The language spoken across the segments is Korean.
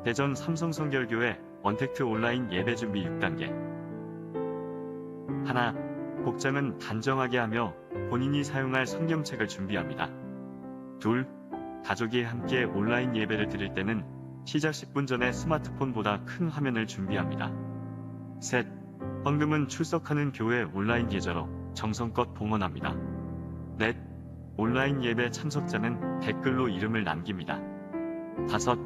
대전 삼성성결교회 언택트 온라인 예배 준비 6단계. 하나, 복장은 단정하게 하며 본인이 사용할 성경책을 준비합니다. 둘, 가족이 함께 온라인 예배를 드릴 때는 시작 10분 전에 스마트폰보다 큰 화면을 준비합니다. 셋, 헌금은 출석하는 교회 온라인 계좌로 정성껏 봉헌합니다. 넷, 온라인 예배 참석자는 댓글로 이름을 남깁니다. 다섯,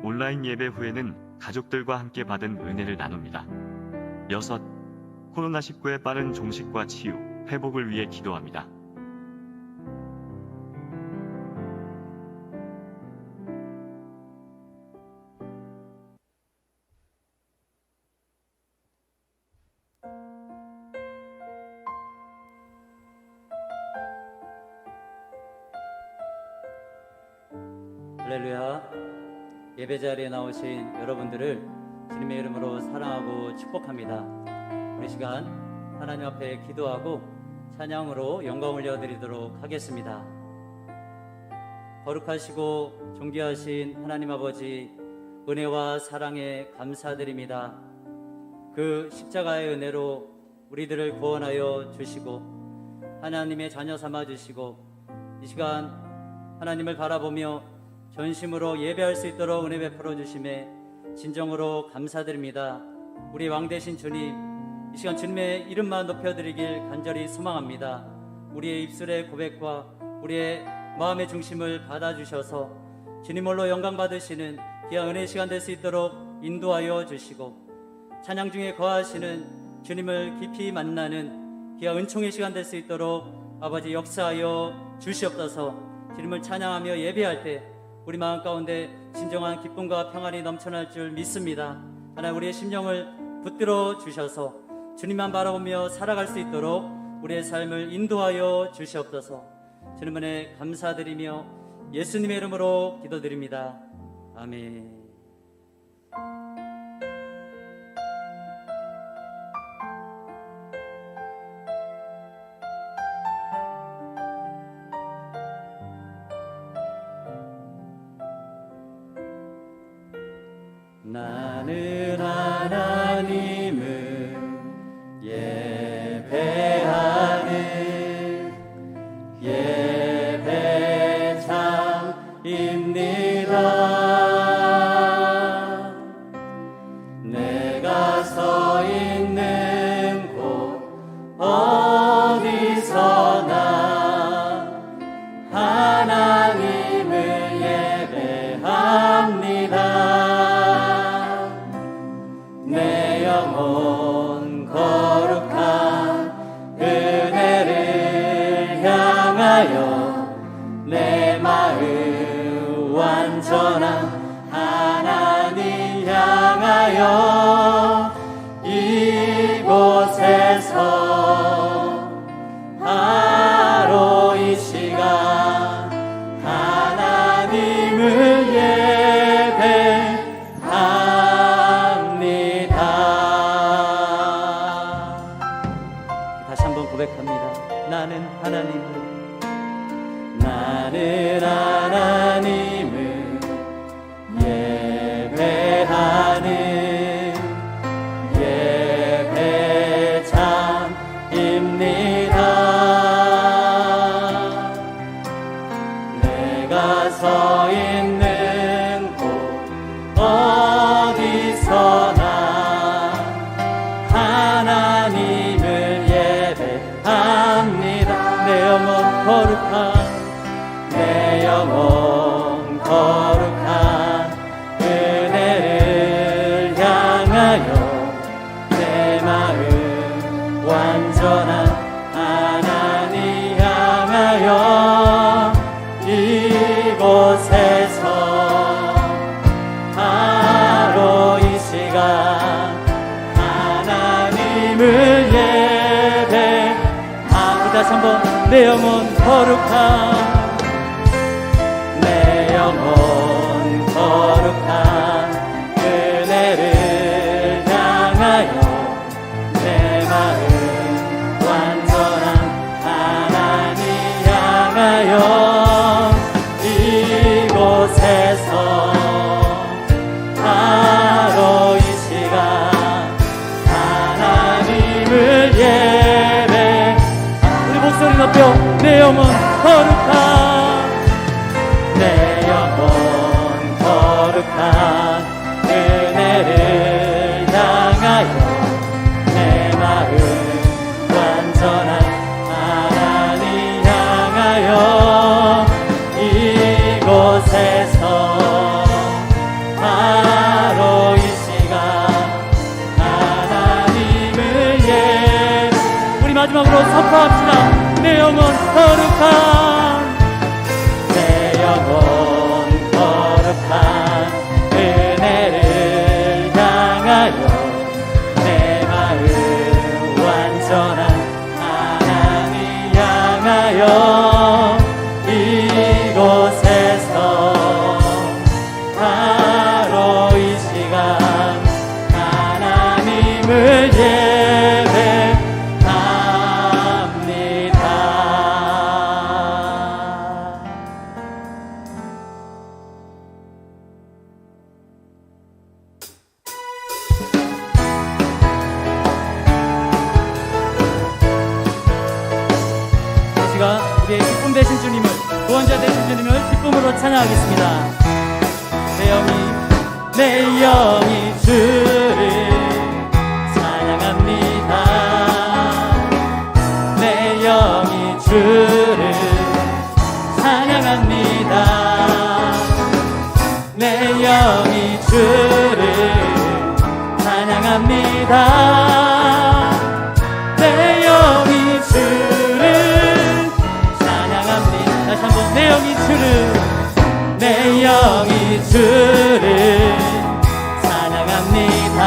온라인 예배 후에는 가족들과 함께 받은 은혜를 나눕니다. 여섯, 코로나19의 빠른 종식과 치유, 회복을 위해 기도합니다. 할렐루야. 예배 자리에 나오신 여러분들을 주님의 이름으로 사랑하고 축복합니다. 우리 시간 하나님 앞에 기도하고 찬양으로 영광 올려드리도록 하겠습니다. 거룩하시고 존귀하신 하나님 아버지, 은혜와 사랑에 감사드립니다. 그 십자가의 은혜로 우리들을 구원하여 주시고 하나님의 자녀 삼아 주시고 이 시간 하나님을 바라보며 전심으로 예배할 수 있도록 은혜 베풀어 주심에 진정으로 감사드립니다. 우리 왕 되신 주님, 이 시간 주님의 이름만 높여드리길 간절히 소망합니다. 우리의 입술의 고백과 우리의 마음의 중심을 받아주셔서 주님 홀로 영광 받으시는 귀한 은혜의 시간 될 수 있도록 인도하여 주시고 찬양 중에 거하시는 주님을 깊이 만나는 귀한 은총의 시간 될 수 있도록 아버지 역사하여 주시옵소서. 주님을 찬양하며 예배할 때 우리 마음 가운데 진정한 기쁨과 평안이 넘쳐날 줄 믿습니다. 하나님, 우리의 심령을 붙들어 주셔서 주님만 바라보며 살아갈 수 있도록 우리의 삶을 인도하여 주시옵소서. 주님 은혜 감사드리며 예수님의 이름으로 기도드립니다. 아멘. 나는 하나님을 예배하는 예배자입니다. 내가 서 있는 곳 어디서나 하나님을 예배합니다. 내 영혼 거룩한 은혜를 향하여 내 마음 완전한 하나님 향하여 이곳에서 바로 이 시간 하나님을 고백합니다. 나는 하나님을 예배하는 예배자입니다. 내가 서 있는 곳 어디서나 하나님을 예배합니다. 내 영혼 거룩한 은혜를 향하여 내 마음 완전한 하나님 향하여 이곳에서 바로 이 시간 하나님을 다시 한번 내 영혼 거룩한 은혜를 향하여 내 마음 완전한 하나님 향하여 이곳에서 영혼 거룩한 내 영혼 거룩한 은혜를 향하여 내 마음 완전한 하나님 향하여 이곳에서 바로 이 시간 하나님을 우리 마지막으로 선포합시다. 내 영혼 거룩한 내 영혼 거룩한 은혜를 향하여 내 마음 완전한 하나님 향하여 이곳에서 바로 이 시간 하나님을 예배합니다. 이 시간 우리의 기쁨 되신 주님을, 구원자 되신 주님을 기쁨으로 찬양하겠습니다. 내 영이 주를 찬양합니다. 내 영이 주를 찬양합니다. 내 영이 주를 찬양합니다. 내 영이 주를 찬양합니다. 다시 한번 내 영이 주를, 내 영이 주를 찬양합니다.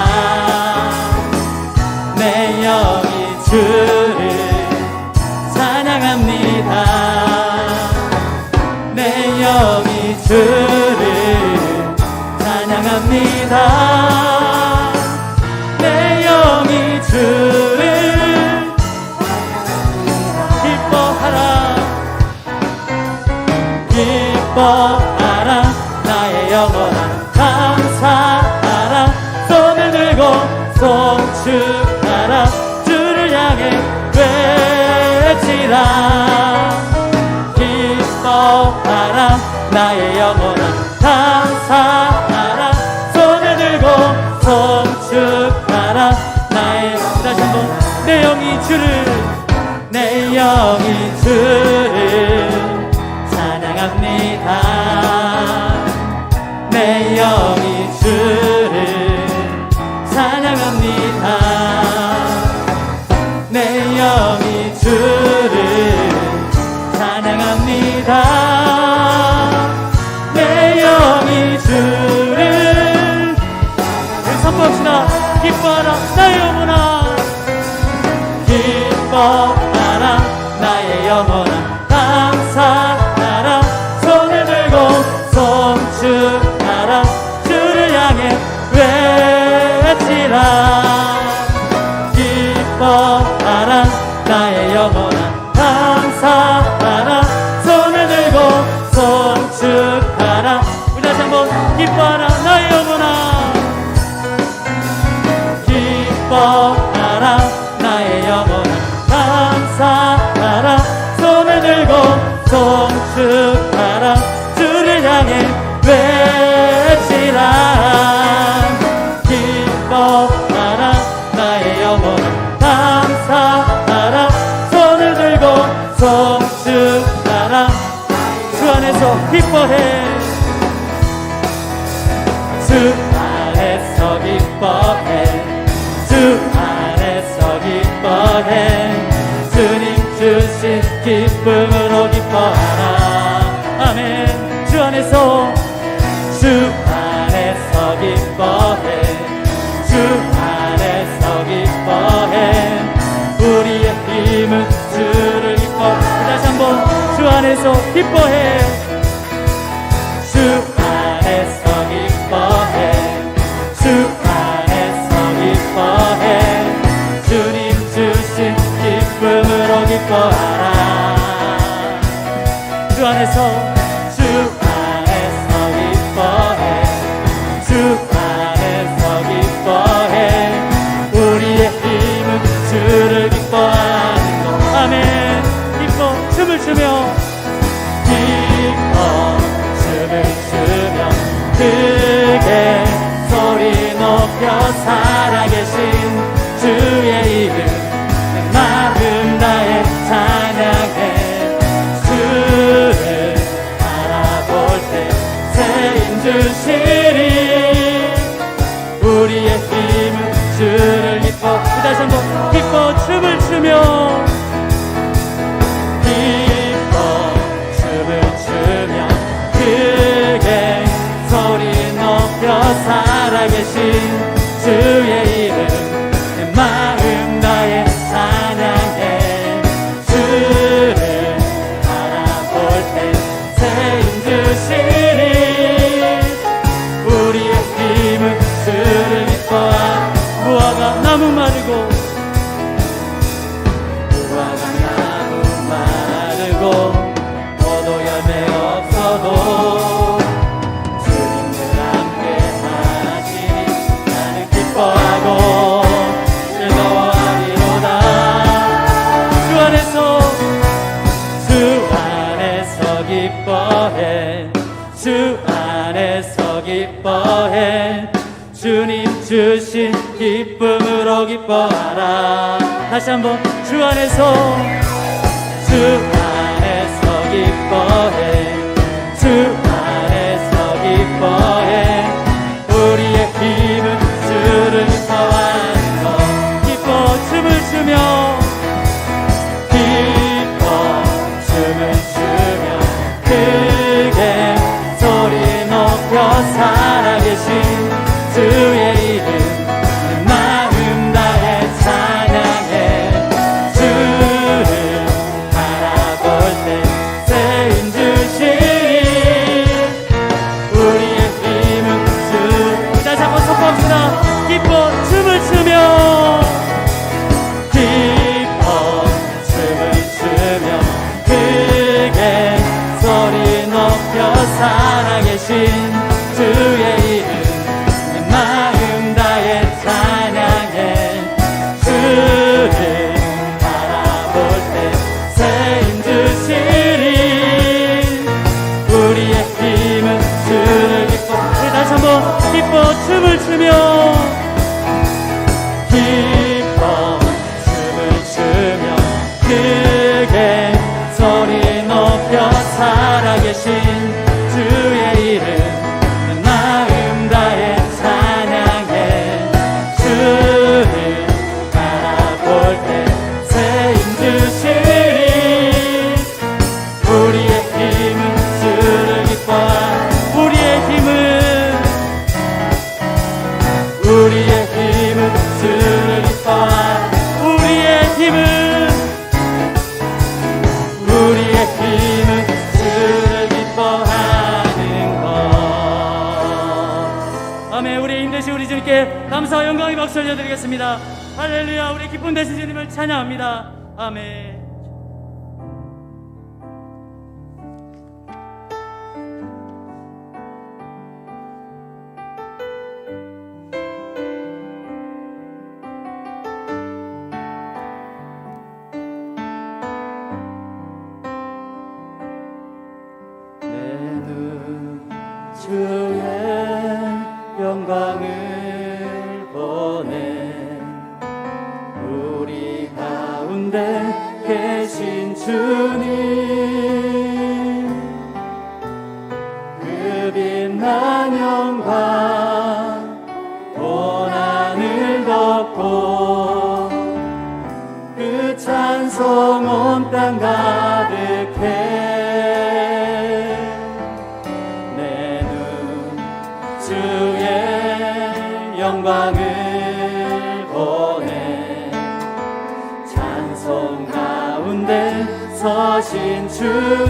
내 영이 주를 찬양합니다. 내 영이 주를 찬양합니다. 내 영이 주를 기뻐하라 기뻐하라 나의 영혼아 감사하라 손을 들고 송축하라 주를 향해 외치라 기뻐하라 나의 영혼아 감사하라 손을 들고 송축하라 나의 다시 한번 내 영이 주를 내 영이 주를 찬양합니다. 내 영이 주를 찬양합니다. 내 영이 주를 찬양합니다. 내 영이 주를 선포합시다. 기뻐하라 나의 영혼아 기뻐하라 나의 영혼아 감사하라 손을 들고 송축하라 주를 향해 외치라 기뻐하라 나의 영혼아 감사하라 손을 들고 송축하라 우리 다시 한번 기뻐하라 나의 영혼아 기뻐하라 나의 영혼아 감사하라 손을 들고 송축하라 주를 향해 외치라 기뻐하라 나의 영혼아 감사하라 손을 들고 송축하라 주 안에서 기뻐해 주 안에서 기뻐해 주 안에서 기뻐해 주님 주신 기쁨으로 기뻐하라 아멘 주 안에서 기뻐해 주 안에서 기뻐해 우리의 힘은 주를 기뻐해 다시 한번 주 안에서 기뻐해 주 안에서 기뻐해 주 안에서 기뻐해 주님 주신 기쁨으로 기뻐하라 주 안에서 기뻐해 주 안에서 기뻐해 우리의 힘은 주를 기뻐하는 것 아멘 기뻐 춤을 추며 이름 내 마음 다해 찬양해. 주를 바라볼 때 새 힘 주시리. 우리의 힘은 주를 기뻐. 다시 한번 기뻐 춤을 추며 크게 소리 높여 살아계신 주의 이름 내 마음 다해 찬양해. 주를 바라볼 때 새 힘 주시리. 우리의 힘은 주를 기뻐하. 무화과 나무 마르고 무화과 나무 마르고 포도 열매 없어도 주님들 함께 하시니 나는 기뻐하고 즐거워하리로다. 주 안에서 기뻐해. 주 안에서 기뻐해. 주님 주신 기쁨으로 기뻐하라. 다시 한번 주 안에서 기뻐해. 주 안에서 기뻐해. 우리의 힘은 주를 기뻐하는 것. 기뻐 춤을 추며 기뻐 춤을 추며 크게 소리 높여 살아계신 주의 이름 내 마음 다해 찬양해. 주를 바라볼 때 새 힘 주시리. 우리의 힘은 주. 다시 한번 선포합시다. 기뻐 춤을 추며 기뻐 춤을 추며 크게 소리 높여 살아계신 주의 이름 내 마음 다해 찬양해. 주를 바라볼 때 새 힘 주시리. 우리의 힘은 주를 기뻐. 다시 한번 기뻐 춤을 추며 기뻐 춤을 추며 크게 소리 높여 살아계신 주의 이름 내 마음 다해 찬양해. 주를 바라볼 때 새 힘 주시리. 우리의 힘은 주를 기뻐하. 우리의 힘은 주를 기뻐하. 우리의 힘은 주를 기뻐하는 것. 아멘. 우리의 힘 되신 우리 주님께 감사와 영광의 박수 올려드리겠습니다. 할렐루야. 우리 기쁨 되신 주님을 찬양합니다. 아멘. 주의 영광을 보내. 우리 가운데 계신 주님 그 빛난 영광 온 하늘 덮고 그 찬송 온 땅 가득해. 영광을 보내. 찬송 가운데 서신 주님.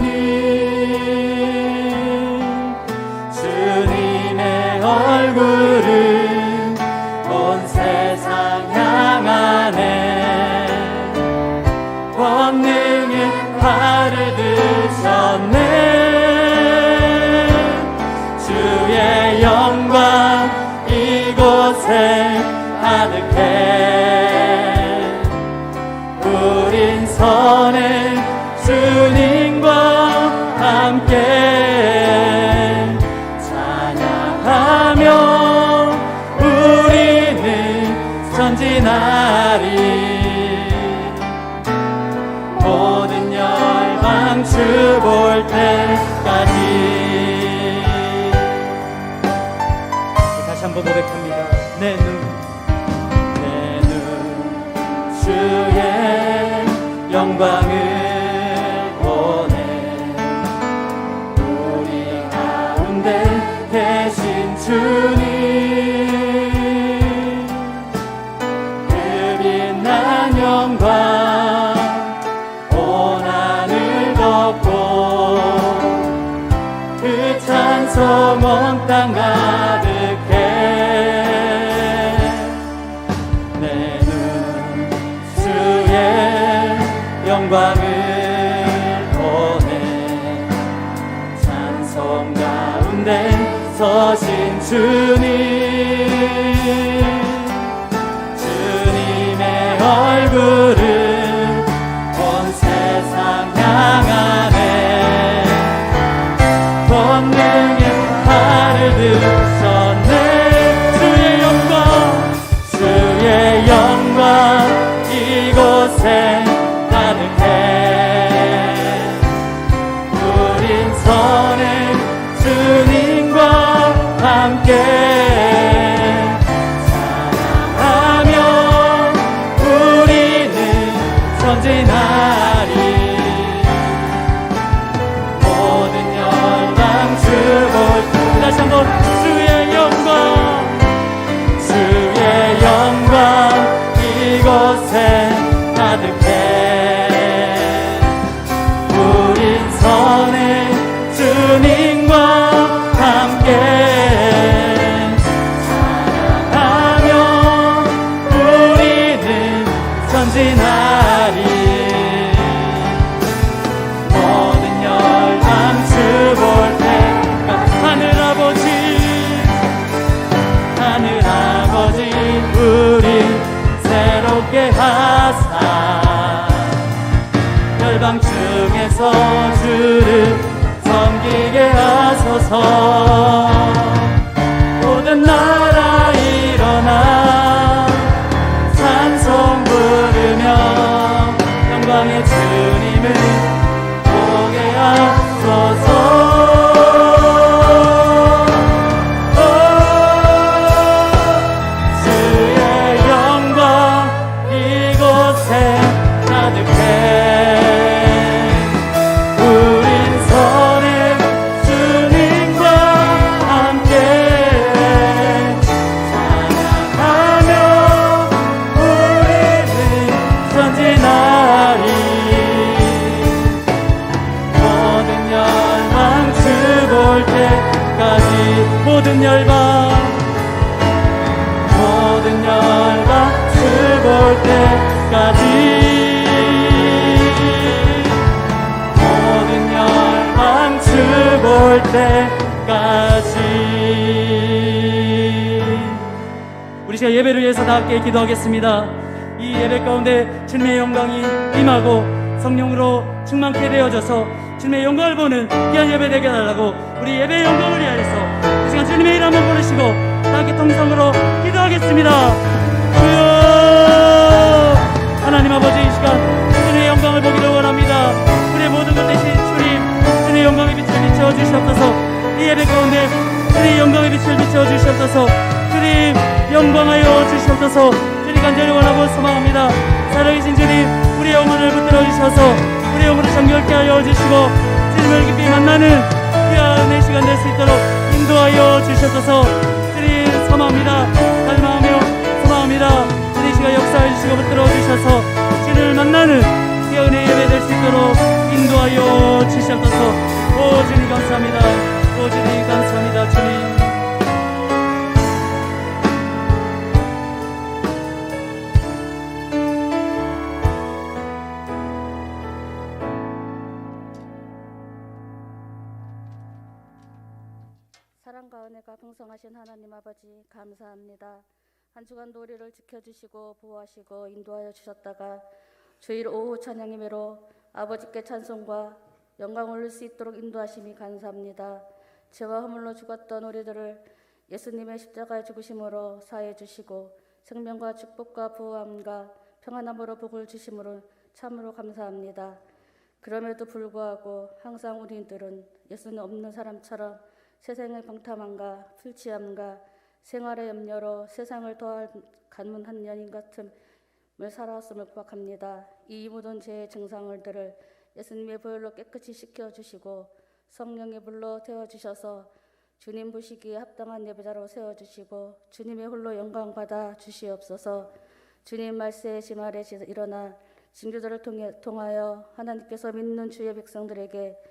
주님의 얼굴은 온 세상 향하네. 권능의 팔을 드셨네. 주의 영광 이곳에 가득해. 우린 선해 주님과 함께 찬양하며 우리는 전진하리. 주 볼 때까지. 다시 한번 고백합니다. 내 눈 주의 영광을 보내. 우리 가운데 계신 주님, 그 빛난 영광 온 하늘 덮고, 그 찬송 온 땅 가득해. 내 눈 주의 영광을 보내. 찬송 가운데 서신 주님, 주님의 얼굴을 온 세상 향하네. 권능의 팔을 드셨네. 주의 영광, 주의 영광 이곳에 가득해. 우린 선행 주님과 함께 사랑하며 우리는 전진하리. 모든 열방 주 볼. 다시 한번 주의 영광, 주의 영광 이곳에 가득해. 우린 선행 주님과 함께 사랑하며 우리는 전진하리. 모든 열방 주 볼 때까. 하늘 아버지, 하늘 아버지, 우리 새롭게 하사 열방 중에서 주를 섬기게 하소서. 모든 나라 일어나 찬송 부르며 영광의 주님을 보게 하소서. 주의 영광 이곳에 가득해. 우린 선행 주님과 함께 사랑하며 우리는 전진하리. 모든 열방 주 볼 때까지. 모든 열방, 모든 열방 주 볼 때까지. 모든 열방 주 볼 때까지. 우리 시간 예배를 위해서 다 함께 기도하겠습니다. 이 예배 가운데 주님의 영광이 임하고 성령으로 충만케 되어져서 주님의 영광을 보는 귀한 예배 되게 해달라고 우리 예배의 영광을 위하여서 이 시간 주님의 이름 한번 부르시고 다 함께 통성으로 기도하겠습니다. 주여, 하나님 아버지, 이 시간 주님의 영광을 보기를 원합니다. 우리의 모든 것 대신 주님, 주님의 영광의 빛을 비춰 주시옵소서. 이 예배 가운데 주님의 영광의 빛을 비춰 주시옵소서. 주님 영광하여 주시옵소서. 주님 간절히 원하고 소망합니다. 살아계신 주님, 우리의 영혼을 붙들어 주셔서 우리의 영혼을 정결케 하여 주시고 주님을 깊이 만나는 귀한 은혜 시간 될 수 있도록 인도하여 주시옵소서. 주님 소망합니다. 갈망하며 소망합니다. 주님 시간 역사해 주시고 붙들어 주셔서 주님을 만나는 귀한 은혜 예배 될 수 있도록 인도하여 주시옵소서. 오 주님 감사합니다. 오 주님 감사합니다. 주님. 사랑과 은혜가 풍성하신 하나님 아버지 감사합니다. 한 주간도 우리를 지켜주시고 보호하시고 인도하여 주셨다가 주일 오후 찬양 예배로 아버지께 찬송과 영광 올릴 수 있도록 인도하심이 감사합니다. 죄와 허물로 죽었던 우리들을 예수님의 십자가의 죽으심으로 사해 주시고 생명과 축복과 부함과 평안함으로 복을 주심으로 참으로 감사합니다. 그럼에도 불구하고 항상 우리들은 예수는 없는 사람처럼 세상의 방탕함과 풀치함과 생활의 염려로 세상을 더할 가문한 연인 같음을 살아왔음을 고백합니다. 이 모든 죄의 증상들을 예수님의 보혈로 깨끗이 씻겨주시고 성령의 불로 태워주셔서 주님 보시기에 합당한 예배자로 세워주시고 주님의 홀로 영광 받아 주시옵소서. 주님 말씀하신 아래 일어나 징조들을 통하여 하나님께서 믿는 주의 백성들에게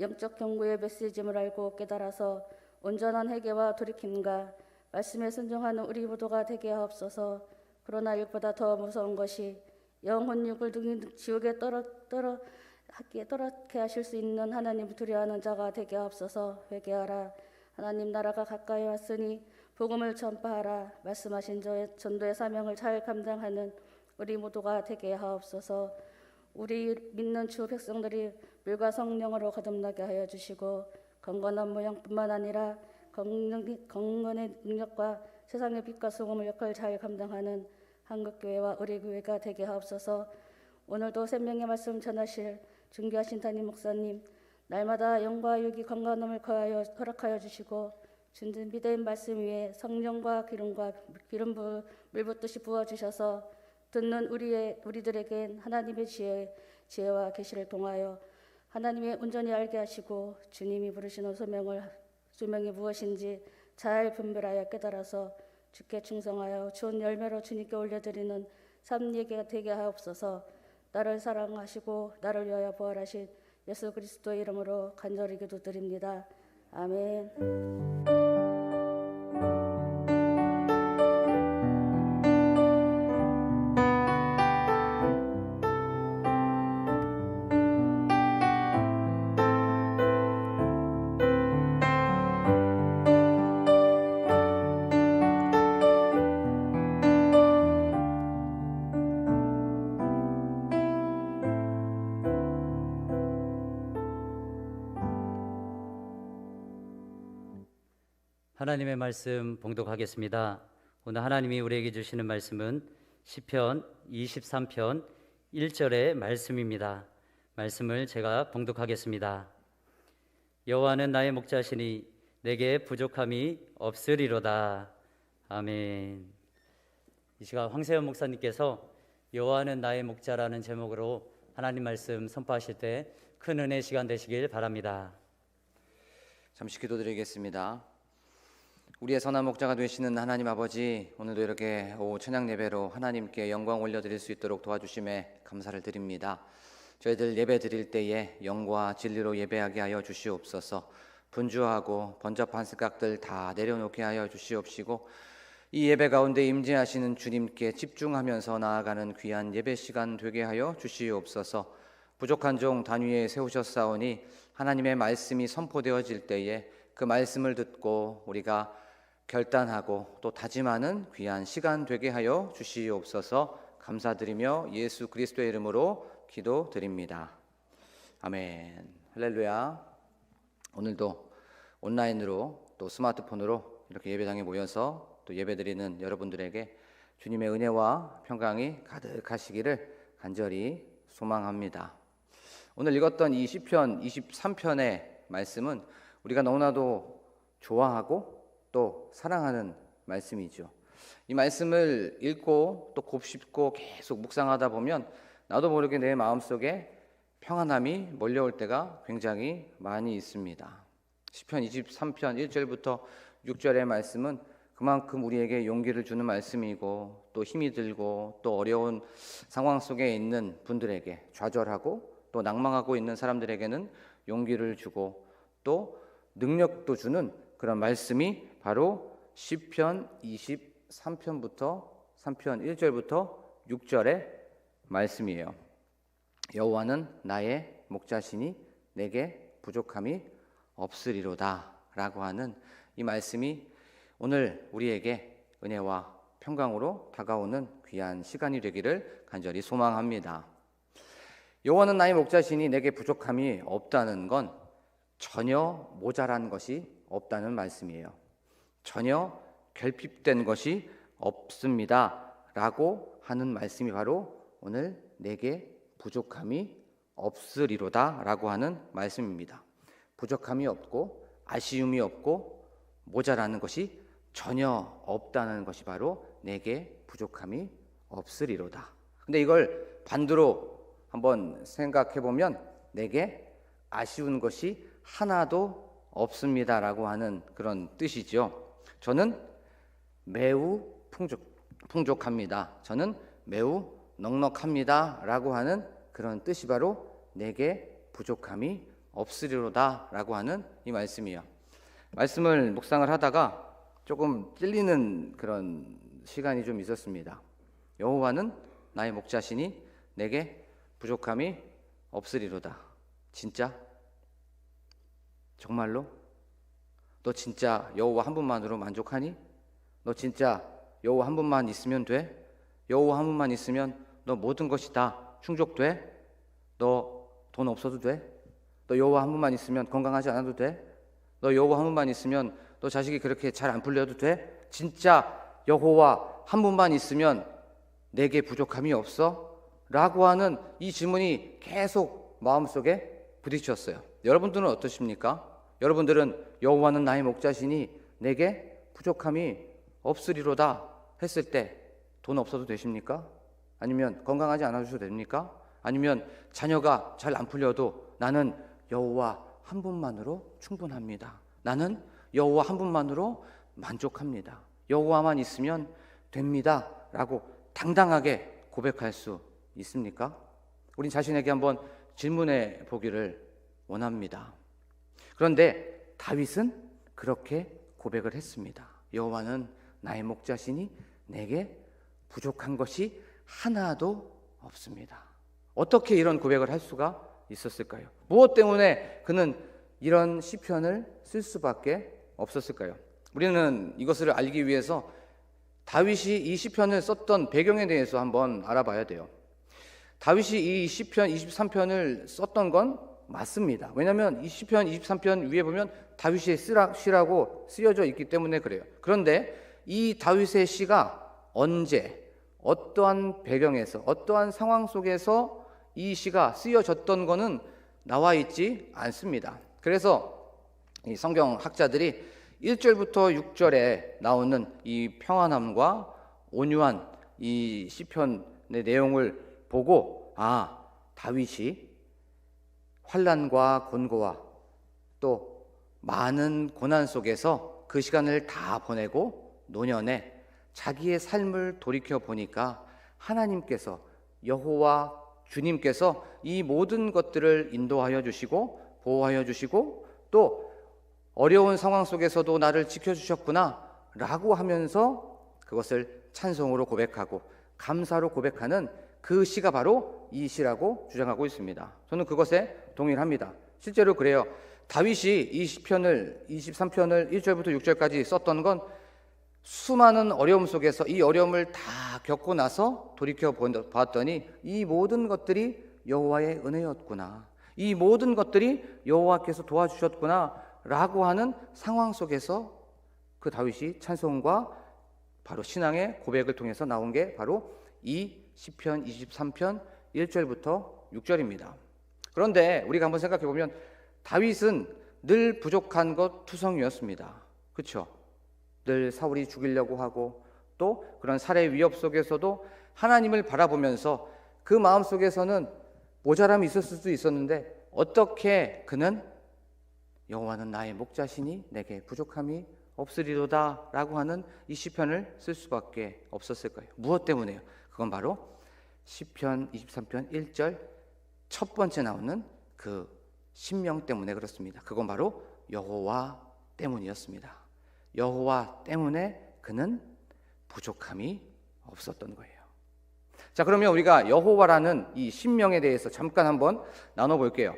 영적 경고의 메시지임을 알고 깨달아서 온전한 회개와 돌이킴과 말씀에 순종하는 우리 모두가 되게 하옵소서. 그러나 이보다 더 무서운 것이 영혼 육을 등이 지옥에 떨어게 하실 수 있는 하나님을 두려워하는 자가 되게 하옵소서. 회개하라. 하나님 나라가 가까이 왔으니 복음을 전파하라. 말씀하신 전도의 사명을 잘 감당하는 우리 모두가 되게 하옵소서. 우리 믿는 주 백성들이 물과 성령으로 거듭나게 하여 주시고 건건한 모양뿐만 아니라 건건의 능력과 세상의 빛과 소금의 역할을 잘 감당하는 한국교회와 우리 교회가 되게 하옵소서. 오늘도 생명의 말씀 전하실 존귀하신 담임 목사님 날마다 영과 육이 건강함을 허락하여 주시고 준비된 말씀 위에 성령과 기름 물 붓듯이 부어주셔서 듣는 우리들에겐 하나님의 지혜와 계시를 통하여 하나님의 온전히 알게 하시고 주님이 부르시는 소명이 무엇인지 잘 분별하여 깨달아서 주께 충성하여 좋은 열매로 주님께 올려드리는 삶 얘기가 되게 하옵소서. 나를 사랑하시고 나를 위하여 부활하신 예수 그리스도의 이름으로 간절히 기도드립니다. 아멘. 하나님의 말씀 봉독하겠습니다. 오늘 하나님이 우리에게 주시는 말씀은 시편 23편 1절의 말씀입니다. 말씀을 제가 봉독하겠습니다. 여호와는 나의 목자시니 내게 부족함이 없으리로다. 아멘. 이 시간 황세현 목사님께서 여호와는 나의 목자라는 제목으로 하나님 말씀 선포하실 때 큰 은혜 시간 되시길 바랍니다. 잠시 기도드리겠습니다. 우리의 선한 목자가 되시는 하나님 아버지, 오늘도 이렇게 오후 찬양 예배로 하나님께 영광 올려드릴 수 있도록 도와주심에 감사를 드립니다. 저희들 예배 드릴 때에 영과 진리로 예배하게 하여 주시옵소서. 분주하고 번잡한 생각들 다 내려놓게 하여 주시옵시고 이 예배 가운데 임재하시는 주님께 집중하면서 나아가는 귀한 예배 시간 되게 하여 주시옵소서. 부족한 종 단위에 세우셨사오니 하나님의 말씀이 선포되어질 때에 그 말씀을 듣고 우리가 결단하고 또 다짐하는 귀한 시간 되게 하여 주시옵소서. 감사드리며 예수 그리스도의 이름으로 기도드립니다. 아멘. 할렐루야. 오늘도 온라인으로 또 스마트폰으로 이렇게 예배당에 모여서 또 예배드리는 여러분들에게 주님의 은혜와 평강이 가득하시기를 간절히 소망합니다. 오늘 읽었던 이 시편 23편의 말씀은 우리가 너무나도 좋아하고 또 사랑하는 말씀이죠. 이 말씀을 읽고 또 곱씹고 계속 묵상하다 보면 나도 모르게 내 마음속에 평안함이 몰려올 때가 굉장히 많이 있습니다. 시편 23편 1절부터 6절의 말씀은 그만큼 우리에게 용기를 주는 말씀이고 또 힘이 들고 또 어려운 상황 속에 있는 분들에게 좌절하고 또 낭망하고 있는 사람들에게는 용기를 주고 또 능력도 주는 그런 말씀이 바로 시편 23편부터 3편 1절부터 6절의 말씀이에요. 여호와는 나의 목자시니 내게 부족함이 없으리로다 라고 하는 이 말씀이 오늘 우리에게 은혜와 평강으로 다가오는 귀한 시간이 되기를 간절히 소망합니다. 여호와는 나의 목자시니 내게 부족함이 없다는 건 전혀 모자란 것이 없다는 말씀이에요. 전혀 결핍된 것이 없습니다 라고 하는 말씀이 바로 오늘 내게 부족함이 없으리로다 라고 하는 말씀입니다. 부족함이 없고 아쉬움이 없고 모자라는 것이 전혀 없다는 것이 바로 내게 부족함이 없으리로다. 근데 이걸 반대로 한번 생각해 보면 내게 아쉬운 것이 하나도 없습니다라고 하는 그런 뜻이죠. 저는 매우 풍족합니다. 저는 매우 넉넉합니다라고 하는 그런 뜻이 바로 내게 부족함이 없으리로다라고 하는 이 말씀이에요. 말씀을 묵상을 하다가 조금 찔리는 그런 시간이 좀 있었습니다. 여호와는 나의 목자시니 내게 부족함이 없으리로다. 진짜? 정말로? 너 진짜 여호와 한 분만으로 만족하니? 너 진짜 여호와 한 분만 있으면 돼? 여호와 한 분만 있으면 너 모든 것이 다 충족돼? 너 돈 없어도 돼? 너 여호와 한 분만 있으면 건강하지 않아도 돼? 너 여호와 한 분만 있으면 너 자식이 그렇게 잘 안 풀려도 돼? 진짜 여호와 한 분만 있으면 내게 부족함이 없어? 라고 하는 이 질문이 계속 마음속에 부딪혔어요. 여러분들은 어떠십니까? 여러분들은 여호와는 나의 목자시니 내게 부족함이 없으리로다 했을 때 돈 없어도 되십니까? 아니면 건강하지 않아도 됩니까? 아니면 자녀가 잘 안 풀려도 나는 여호와 한 분만으로 충분합니다. 나는 여호와 한 분만으로 만족합니다. 여호와만 있으면 됩니다. 라고 당당하게 고백할 수 있습니까? 우린 자신에게 한번 질문해 보기를 원합니다. 그런데 다윗은 그렇게 고백을 했습니다. 여호와는 나의 목자시니 내게 부족한 것이 하나도 없습니다. 어떻게 이런 고백을 할 수가 있었을까요? 무엇 때문에 그는 이런 시편을 쓸 수밖에 없었을까요? 우리는 이것을 알기 위해서 다윗이 이 시편을 썼던 배경에 대해서 한번 알아봐야 돼요. 다윗이 이 시편 23편을 썼던 건 맞습니다. 왜냐하면 이 시편 23편 위에 보면 다윗의 시라고 쓰여져 있기 때문에 그래요. 그런데 이 다윗의 시가 언제, 어떠한 배경에서, 어떠한 상황 속에서 이 시가 쓰여졌던 거는 나와 있지 않습니다. 그래서 이 성경학자들이 1절부터 6절에 나오는 이 평안함과 온유한 이 시편의 내용을 보고 다윗이 환난과 곤고와 또 많은 고난 속에서 그 시간을 다 보내고 노년에 자기의 삶을 돌이켜 보니까 하나님께서 여호와 주님께서 이 모든 것들을 인도하여 주시고 보호하여 주시고 또 어려운 상황 속에서도 나를 지켜주셨구나 라고 하면서 그것을 찬송으로 고백하고 감사로 고백하는 그 시가 바로 이 시라고 주장하고 있습니다. 저는 그것에 동일합니다. 실제로 그래요. 다윗이 이 시편을 23편을 1절부터 6절까지 썼던 건 수많은 어려움 속에서 이 어려움을 다 겪고 나서 돌이켜 봤더니 이 모든 것들이 여호와의 은혜였구나. 이 모든 것들이 여호와께서 도와주셨구나 라고 하는 상황 속에서 그 다윗이 찬송과 바로 신앙의 고백을 통해서 나온 게 바로 이 시편 23편 1절부터 6절입니다. 그런데 우리가 한번 생각해 보면 다윗은 늘 부족한 것 투성이었습니다. 그렇죠? 늘 사울이 죽이려고 하고 또 그런 살해 위협 속에서도 하나님을 바라보면서 그 마음 속에서는 모자람이 있었을 수도 있었는데 어떻게 그는 여호와는 나의 목자시니 내게 부족함이 없으리로다 라고 하는 이 시편을 쓸 수밖에 없었을까요? 무엇 때문에요? 그건 바로 시편 23편 1절 첫 번째 나오는 그 신명 때문에 그렇습니다. 그건 바로 여호와 때문이었습니다. 여호와 때문에 그는 부족함이 없었던 거예요. 자, 그러면 우리가 여호와라는 이 신명에 대해서 잠깐 한번 나눠볼게요.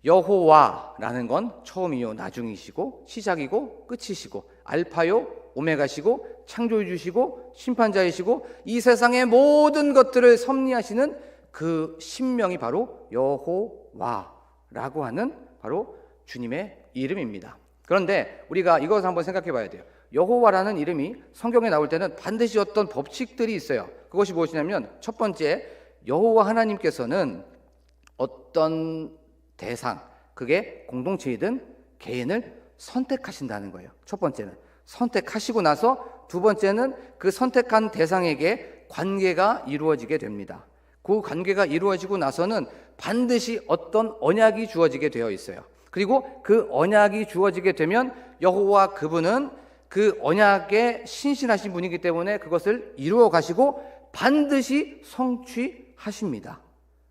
여호와라는 건 처음이요 나중이시고 시작이고 끝이시고 알파요 오메가시고 창조주시고 심판자이시고 이 세상의 모든 것들을 섭리하시는 그 신명이 바로 여호와라고 하는 바로 주님의 이름입니다. 그런데 우리가 이것을 한번 생각해 봐야 돼요. 여호와라는 이름이 성경에 나올 때는 반드시 어떤 법칙들이 있어요. 그것이 무엇이냐면 첫 번째, 여호와 하나님께서는 어떤 대상, 그게 공동체이든 개인을 선택하신다는 거예요. 첫 번째는 선택하시고 나서 두 번째는 그 선택한 대상에게 관계가 이루어지게 됩니다. 그 관계가 이루어지고 나서는 반드시 어떤 언약이 주어지게 되어 있어요. 그리고 그 언약이 주어지게 되면 여호와 그분은 그 언약에 신실하신 분이기 때문에 그것을 이루어 가시고 반드시 성취하십니다.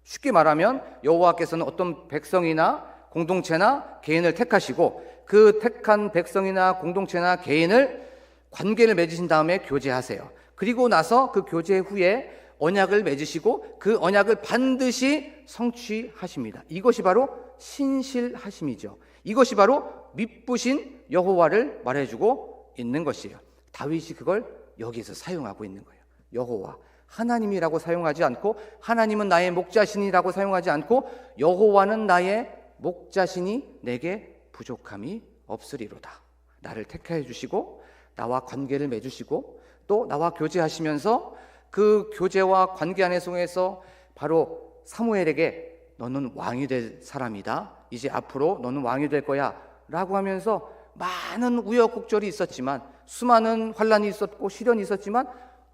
쉽게 말하면 여호와께서는 어떤 백성이나 공동체나 개인을 택하시고 그 택한 백성이나 공동체나 개인을 관계를 맺으신 다음에 교제하세요. 그리고 나서 그 교제 후에 언약을 맺으시고 그 언약을 반드시 성취하십니다. 이것이 바로 신실하심이죠. 이것이 바로 미쁘신 여호와를 말해주고 있는 것이에요. 다윗이 그걸 여기서 사용하고 있는 거예요. 여호와, 하나님이라고 사용하지 않고 하나님은 나의 목자신이라고 사용하지 않고 여호와는 나의 목자신이 내게 부족함이 없으리로다. 나를 택하여 주시고 나와 관계를 맺으시고 또 나와 교제하시면서 그 교제와 관계 안에 속에서 바로 사무엘에게 너는 왕이 될 사람이다. 이제 앞으로 너는 왕이 될 거야 라고 하면서 많은 우여곡절이 있었지만 수많은 환란이 있었고 시련이 있었지만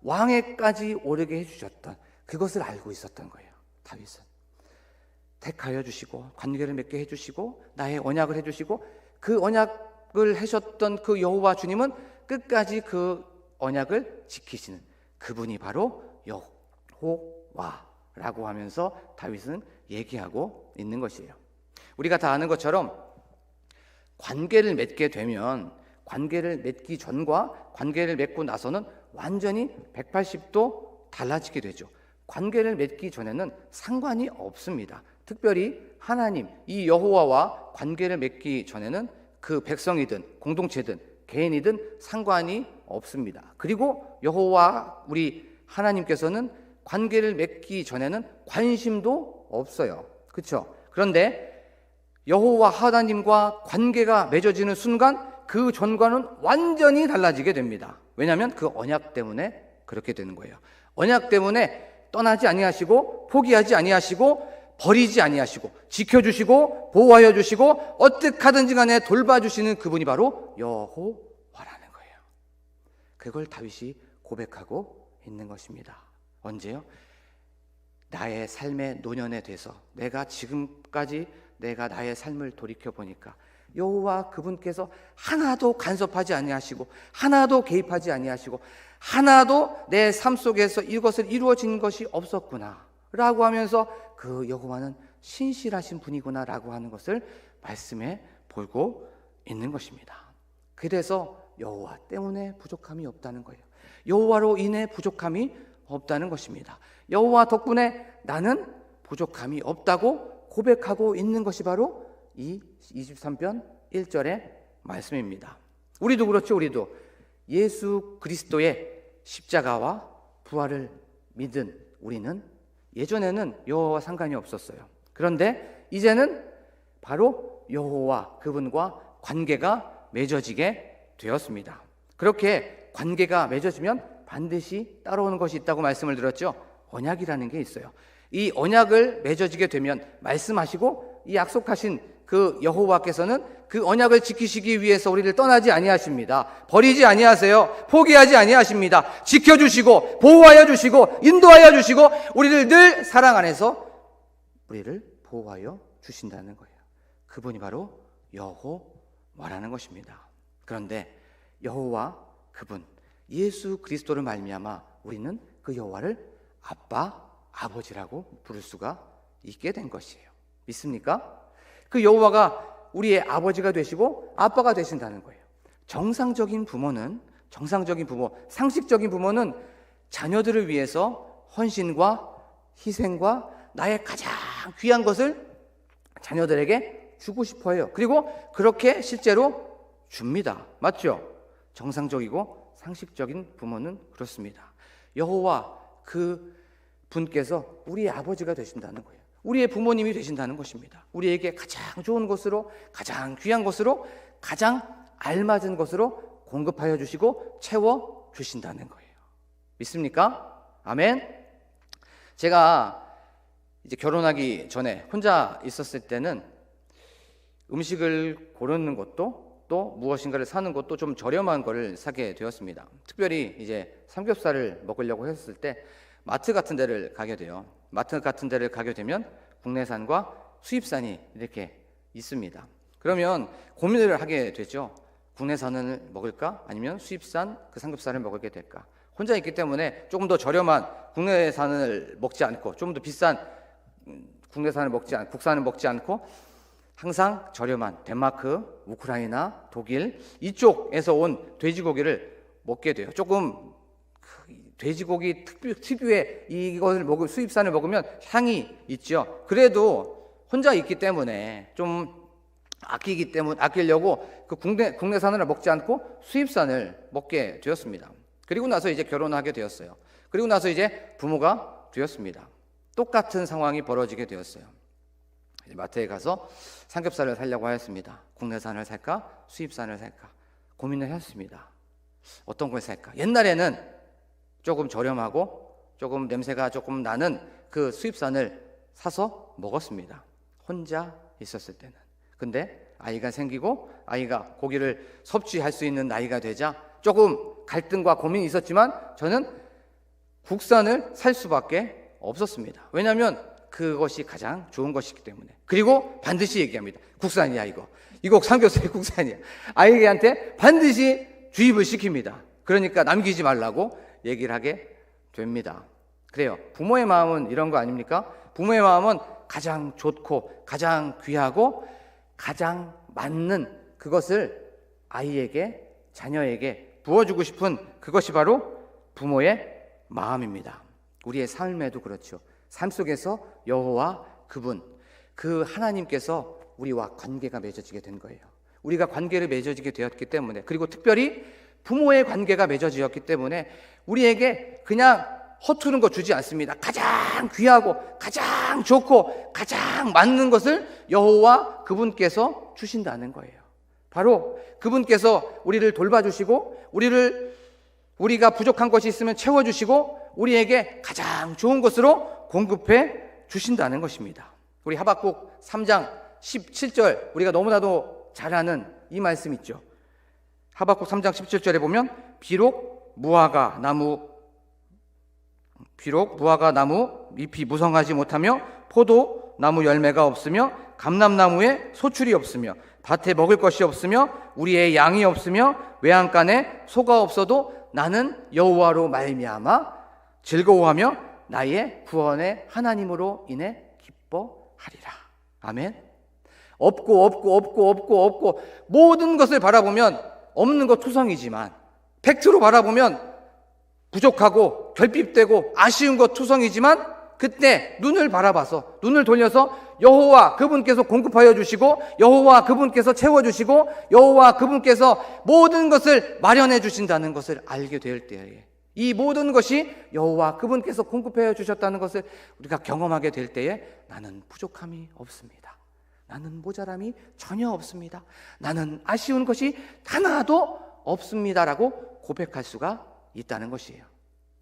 왕에까지 오르게 해주셨던 그것을 알고 있었던 거예요. 다윗은 택하여 주시고 관계를 맺게 해주시고 나의 언약을 해주시고 그 언약을 하셨던 그 여호와 주님은 끝까지 그 언약을 지키시는 그분이 바로 여호와라고 하면서 다윗은 얘기하고 있는 것이에요. 우리가 다 아는 것처럼 관계를 맺게 되면 관계를 맺기 전과 관계를 맺고 나서는 완전히 180도 달라지게 되죠. 관계를 맺기 전에는 상관이 없습니다. 특별히 하나님, 이 여호와와 관계를 맺기 전에는 그 백성이든 공동체든 개인이든 상관이 없습니다. 그리고 여호와 우리 하나님께서는 관계를 맺기 전에는 관심도 없어요. 그렇죠? 그런데 여호와 하나님과 관계가 맺어지는 순간 그 전과는 완전히 달라지게 됩니다. 왜냐하면 그 언약 때문에 그렇게 되는 거예요. 언약 때문에 떠나지 아니하시고 포기하지 아니하시고 버리지 아니하시고 지켜주시고 보호하여 주시고 어떻게 하든지 간에 돌봐주시는 그분이 바로 여호와라는 거예요. 그걸 다윗이 고백하고 있는 것입니다. 언제요? 나의 삶의 노년에 돼서 내가 지금까지 내가 나의 삶을 돌이켜보니까 여호와 그분께서 하나도 간섭하지 아니하시고 하나도 개입하지 아니하시고 하나도 내 삶 속에서 이것을 이루어진 것이 없었구나 라고 하면서 그 여호와는 신실하신 분이구나 라고 하는 것을 말씀해 보고 있는 것입니다. 그래서 여호와 때문에 부족함이 없다는 거예요. 여호와로 인해 부족함이 없다는 것입니다. 여호와 덕분에 나는 부족함이 없다고 고백하고 있는 것이 바로 이 23편 1절의 말씀입니다. 우리도 그렇죠. 우리도 예수 그리스도의 십자가와 부활을 믿은 우리는 예전에는 여호와와 상관이 없었어요. 그런데 이제는 바로 여호와 그분과 관계가 맺어지게 되었습니다. 그렇게 관계가 맺어지면 반드시 따라오는 것이 있다고 말씀을 드렸죠. 언약이라는 게 있어요. 이 언약을 맺어지게 되면 말씀하시고 이 약속하신 그 여호와께서는 그 언약을 지키시기 위해서 우리를 떠나지 아니하십니다. 버리지 아니하세요. 포기하지 아니하십니다. 지켜주시고 보호하여 주시고 인도하여 주시고 우리를 늘 사랑 안에서 우리를 보호하여 주신다는 거예요. 그분이 바로 여호와라는 것입니다. 그런데 여호와 그분 예수 그리스도를 말미암아 우리는 그 여호와를 아빠, 아버지라고 부를 수가 있게 된 것이에요. 믿습니까? 그 여호와가 우리의 아버지가 되시고 아빠가 되신다는 거예요. 정상적인 부모, 상식적인 부모는 자녀들을 위해서 헌신과 희생과 나의 가장 귀한 것을 자녀들에게 주고 싶어 해요. 그리고 그렇게 실제로 줍니다. 맞죠? 정상적이고 상식적인 부모는 그렇습니다. 여호와 그 분께서 우리의 아버지가 되신다는 거예요. 우리의 부모님이 되신다는 것입니다. 우리에게 가장 좋은 것으로 가장 귀한 것으로 가장 알맞은 것으로 공급하여 주시고 채워 주신다는 거예요. 믿습니까? 아멘. 제가 이제 결혼하기 전에 혼자 있었을 때는 음식을 고르는 것도 또 무엇인가를 사는 것도 좀 저렴한 거를 사게 되었습니다. 특별히 이제 삼겹살을 먹으려고 했을 때 마트 같은 데를 가게 돼요. 마트 같은 데를 가게 되면 국내산과 수입산이 이렇게 있습니다. 그러면 고민을 하게 되죠. 국내산을 먹을까? 아니면 수입산 그 삼겹살을 먹게 될까? 혼자 있기 때문에 조금 더 저렴한 국내산을 먹지 않고 좀 더 비싼 국내산을 국산을 먹지 않고 항상 저렴한 덴마크, 우크라이나, 독일 이쪽에서 온 돼지고기를 먹게 돼요. 조금 돼지고기 특유의 이것을 수입산을 먹으면 향이 있죠. 그래도 혼자 있기 때문에 좀 아끼려고 그 국내산을 먹지 않고 수입산을 먹게 되었습니다. 그리고 나서 이제 결혼하게 되었어요. 그리고 나서 이제 부모가 되었습니다. 똑같은 상황이 벌어지게 되었어요. 마트에 가서 삼겹살을 사려고 하였습니다. 국내산을 살까? 수입산을 살까? 고민을 했습니다. 어떤 걸 살까? 옛날에는 조금 저렴하고 조금 냄새가 조금 나는 그 수입산을 사서 먹었습니다. 혼자 있었을 때는. 근데 아이가 생기고 아이가 고기를 섭취할 수 있는 나이가 되자 조금 갈등과 고민이 있었지만 저는 국산을 살 수밖에 없었습니다. 왜냐하면 그것이 가장 좋은 것이기 때문에. 그리고 반드시 얘기합니다. 국산이야 이거 삼겹살이 국산이야. 아이한테 반드시 주입을 시킵니다. 그러니까 남기지 말라고 얘기를 하게 됩니다. 그래요. 부모의 마음은 이런 거 아닙니까? 부모의 마음은 가장 좋고 가장 귀하고 가장 맞는 그것을 아이에게, 자녀에게 부어주고 싶은 그것이 바로 부모의 마음입니다. 우리의 삶에도 그렇죠. 삶 속에서 여호와 그분, 그 하나님께서 우리와 관계가 맺어지게 된 거예요. 우리가 관계를 맺어지게 되었기 때문에, 그리고 특별히 부모의 관계가 맺어지었기 때문에 우리에게 그냥 허투른 거 주지 않습니다. 가장 귀하고 가장 좋고 가장 맞는 것을 여호와 그분께서 주신다는 거예요. 바로 그분께서 우리를 돌봐주시고 우리가 부족한 것이 있으면 채워주시고 우리에게 가장 좋은 것으로 공급해 주신다는 것입니다. 우리 하박국 3장 17절 우리가 너무나도 잘 아는 이 말씀 있죠. 하박국 3장 17절에 보면 비록 무화과 나무 잎이 무성하지 못하며 포도나무 열매가 없으며 감람나무에 소출이 없으며 밭에 먹을 것이 없으며 우리의 양이 없으며 외양간에 소가 없어도 나는 여호와로 말미암아 즐거워하며 나의 구원의 하나님으로 인해 기뻐하리라. 아멘. 없고 모든 것을 바라보면 없는 것 투성이지만 팩트로 바라보면 부족하고 결핍되고 아쉬운 것 투성이지만 그때 눈을 돌려서 여호와 그분께서 공급하여 주시고 여호와 그분께서 채워주시고 여호와 그분께서 모든 것을 마련해 주신다는 것을 알게 될 때에, 이 모든 것이 여호와 그분께서 공급하여 주셨다는 것을 우리가 경험하게 될 때에 나는 부족함이 없습니다. 나는 모자람이 전혀 없습니다. 나는 아쉬운 것이 하나도 없습니다라고 고백할 수가 있다는 것이에요.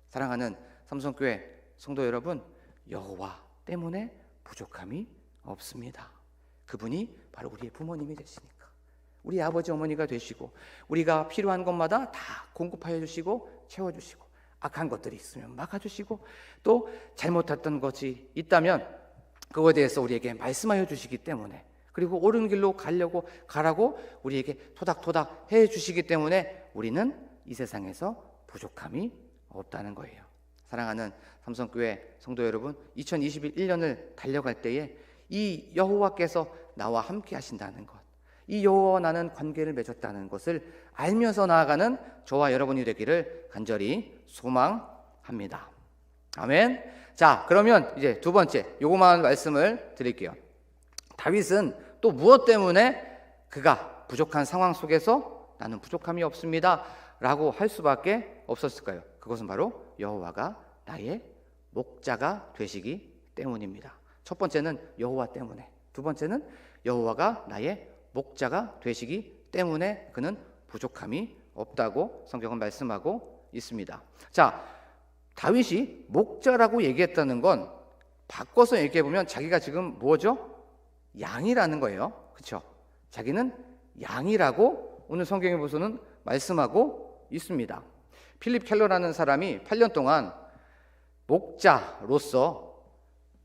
사랑하는 삼성교회 성도 여러분, 여호와 때문에 부족함이 없습니다. 그분이 바로 우리의 부모님이 되시니까, 우리 아버지 어머니가 되시고 우리가 필요한 것마다 다 공급하여 주시고 채워주시고 악한 것들이 있으면 막아주시고 또 잘못했던 것이 있다면 그거에 대해서 우리에게 말씀하여 주시기 때문에, 그리고 옳은 길로 가라고 우리에게 토닥토닥 해 주시기 때문에 우리는 이 세상에서 부족함이 없다는 거예요. 사랑하는 삼성교회 성도 여러분, 2021년을 달려갈 때에 이 여호와께서 나와 함께 하신다는 것, 이 여호와와 나는 관계를 맺었다는 것을 알면서 나아가는 저와 여러분이 되기를 간절히 소망합니다. 아멘. 자, 그러면 이제 두 번째 요거만 말씀을 드릴게요. 다윗은 또 무엇 때문에 그가 부족한 상황 속에서 나는 부족함이 없습니다 라고 할 수밖에 없었을까요? 그것은 바로 여호와가 나의 목자가 되시기 때문입니다. 첫 번째는 여호와 때문에, 두 번째는 여호와가 나의 목자가 되시기 때문에 그는 부족함이 없다고 성경은 말씀하고 있습니다. 자, 다윗이 목자라고 얘기했다는 건 바꿔서 얘기해 보면 자기가 지금 뭐죠? 양이라는 거예요. 그렇죠? 자기는 양이라고 오늘 성경에 보서는 말씀하고 있습니다. 필립 켈러라는 사람이 8년 동안 목자로서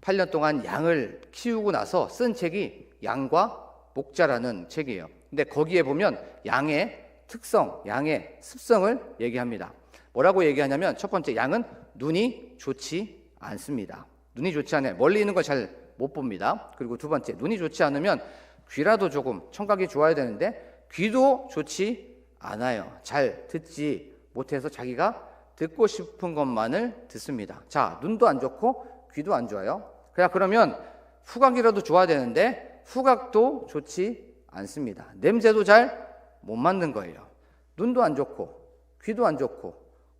8년 동안 양을 키우고 나서 쓴 책이 양과 목자라는 책이에요. 근데 거기에 보면 양의 특성, 양의 습성을 얘기합니다. 뭐라고 얘기하냐면 첫 번째, 양은 눈이 좋지 않습니다. 눈이 좋지 않아요. 멀리 있는 걸 잘 못 봅니다. 그리고 두 번째, 눈이 좋지 않으면 귀라도 조금, 청각이 좋아야 되는데 귀도 좋지 않아요. 잘 듣지 못해서 자기가 듣고 싶은 것만을 듣습니다. 자, 눈도 안 좋고 귀도 안 좋아요. 그러면 후각이라도 좋아야 되는데 후각도 좋지 않습니다. 냄새도 잘 못 맡는 거예요. 눈도 안 좋고 귀도 안 좋고